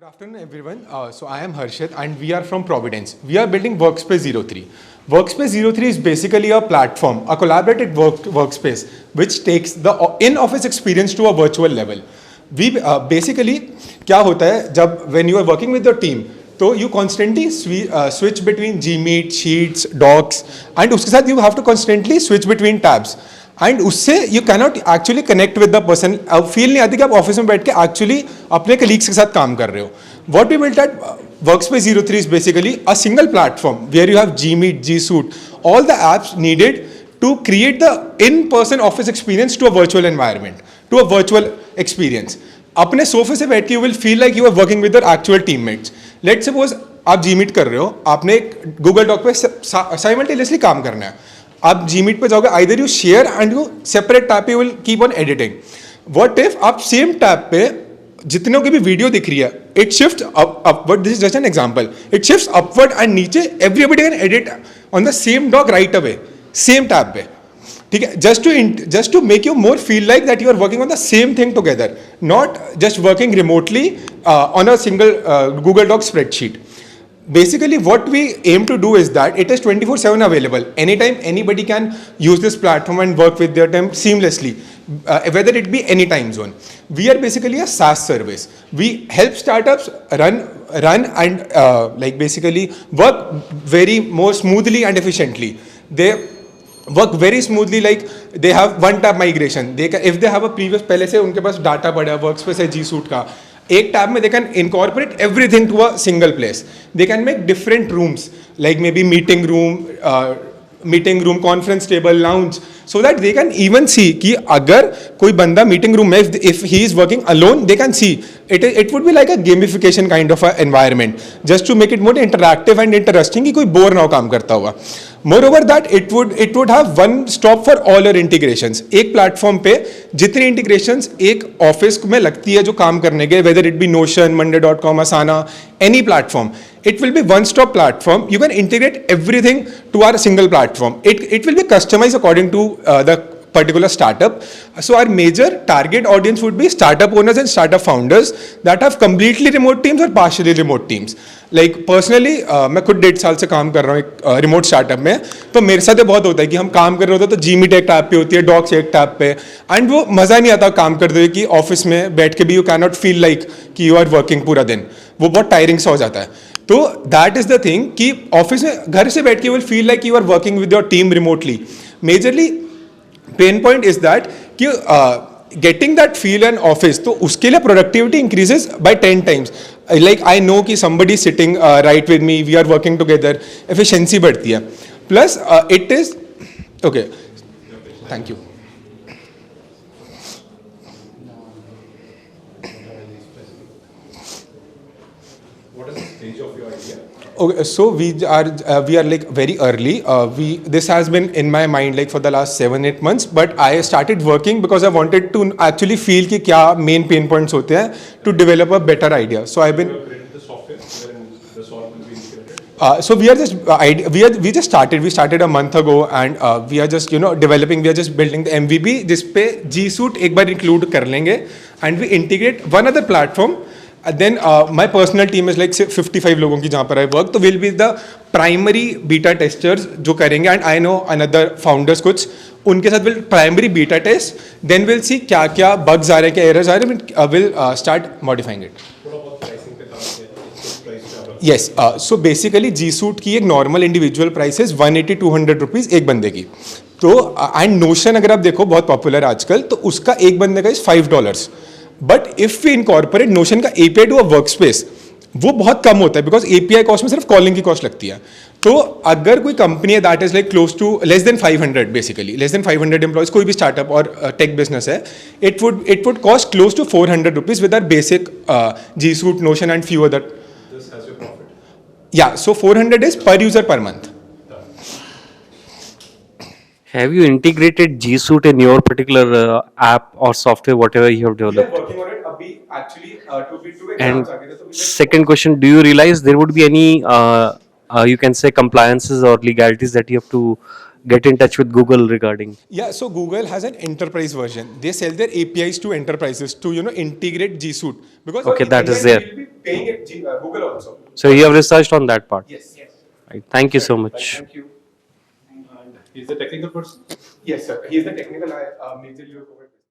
Good afternoon, everyone. So I am Harshit, and we are from Providence. We are building Workspace 03. Workspace 03 is basically a platform, a collaborative workspace, which takes the in-office experience to a virtual level. We basically क्या होता है जब when you are working with your team, तो you constantly switch between Gmeet, Sheets, Docs, and उसके साथ you have to constantly switch between tabs. And उससे you cannot actually connect with the person. अब feel नहीं आती कि आप office में बैठ के एक्चुअली अपने कलीग्स के साथ काम कर रहे हो. What we built at workspace 03 is basically a single platform where you have Gmeet, G Suite, all the apps needed to create the in-person office experience to a virtual environment, to a virtual experience. अपने सोफे से बैठ के you will feel like you are working with your actual teammates. Let's suppose आप Gmeet कर रहे हो, आपने एक गूगल डॉक पे साइमल्टेनियसली काम करना है. आप Gmeet पे जाओगे, either you share and you separate tab पे you will keep on editing. What if आप सेम टैब पे जितनों की भी वीडियो दिख रही है, it shift upward. This is just an example. It shifts upward and नीचे everybody can edit on the same doc right away, same tab पे. ठीक है, just to make you more feel like that you are working on the same thing together, not just working remotely on a single Google doc spreadsheet. Basically, what we aim to do is that it is 24/7 available. Anytime anybody can use this platform and work with their time seamlessly, whether it be any time zone. We are basically a SaaS service. We help startups run and like basically work very more smoothly and efficiently. They work very smoothly, like they have one tab migration. If they have a previous पहले से उनके पास data पड़ा है workspace है G Suite का, एक tab में they can incorporate everything to a single place. They can make different rooms like may be meeting room, conference table, lounge, so that they can even see कि अगर कोई बंदा meeting room में if he is working alone, they can see it would be like a gamification kind of a environment, just to make it more interactive and interesting कि कोई bore ना हो काम करता हुआ. Moreover that it would have one stop for all your integrations. एक platform पे जितनी integrations एक ऑफिस में लगती है जो काम करने के, whether it be Notion, Monday.com, Asana, any platform, it will be one stop platform. You can integrate everything to our single platform. It will be customized according to the particular startup. So our major target audience would be startup owners and startup founders that have completely remote teams or partially remote teams. Like personally मैं खुद 1.5 साल से काम कर रहा हूँ एक remote startup में, तो मेरे साथ ये बहुत होता है कि हम काम कर रहे होते हैं तो Gmeet एक टैब पे होती है, डॉक्स एक टैब पे, एंड वो मज़ा नहीं आता काम करते हुए कि ऑफिस में बैठ के भी you can not feel like कि यू आर वर्किंग पूरा दिन. वो बहुत टायरिंग सा हो जाता है. तो दैट इज द थिंग कि ऑफिस में घर से बैठ के you will feel like you are working with your team remotely. Majorly pain point is that कि getting that feel in office, तो उसके लिए productivity increases by 10 times. Like I know कि somebody sitting right with me, we are working together, efficiency बढ़ती है. Plus it is okay. Thank you. What is the stage of your idea? Okay, so we are like very early. This has been in my mind like for the last 7-8 months, but I started working because I wanted to actually feel कि क्या main pain points होते हैं to develop a better idea. So I've been the software when the solve will be integrated. So we just started. We started a month ago, and we are just developing. We are just building the MVP. जिस पे G Suite एक बार include कर लेंगे, and we integrate one other platform. Then my personal team is like 55 लोगों की जहाँ पर I work, तो will be the primary beta testers जो करेंगे, and I know another founders कुछ उनके साथ will primary beta test, then we'll see क्या क्या bugs आ रहे हैं, क्या errors आ रहे हैं, we'll start modifying it. Yes, so basically G Suite की एक normal individual price is 180-200 rupees एक बंदे की. तो and Notion अगर आप देखो बहुत popular आजकल, तो उसका एक बंदे का is $5. But if we incorporate Notion का API टू अ वर्कस्पेस, वो बहुत कम होता है बिकॉज API कॉस्ट में सिर्फ कॉलिंग की कॉस्ट लगती है. तो अगर कोई कंपनी है that is like close to less than 500, basically less than 500 employees, कोई भी स्टार्टअप और टेक बिजनेस है, it would cost close to 400 rupees with our basic G Suite, Notion and few other. या so 400 is per user per month. Have you integrated G Suite in your particular app or software, whatever you have developed? We are working on it abhi actually to And second question, do you realize there would be any, you can say compliances or legalities that you have to get in touch with Google regarding? Yeah, so Google has an enterprise version. They sell their APIs to enterprises to integrate G Suite because Okay, in the that is end there. we'll be paying it Google also. So you have researched on that part. Yes. Right. Thank you so much. Thank you. He's the technical person. Yes, sir. He is the technical major.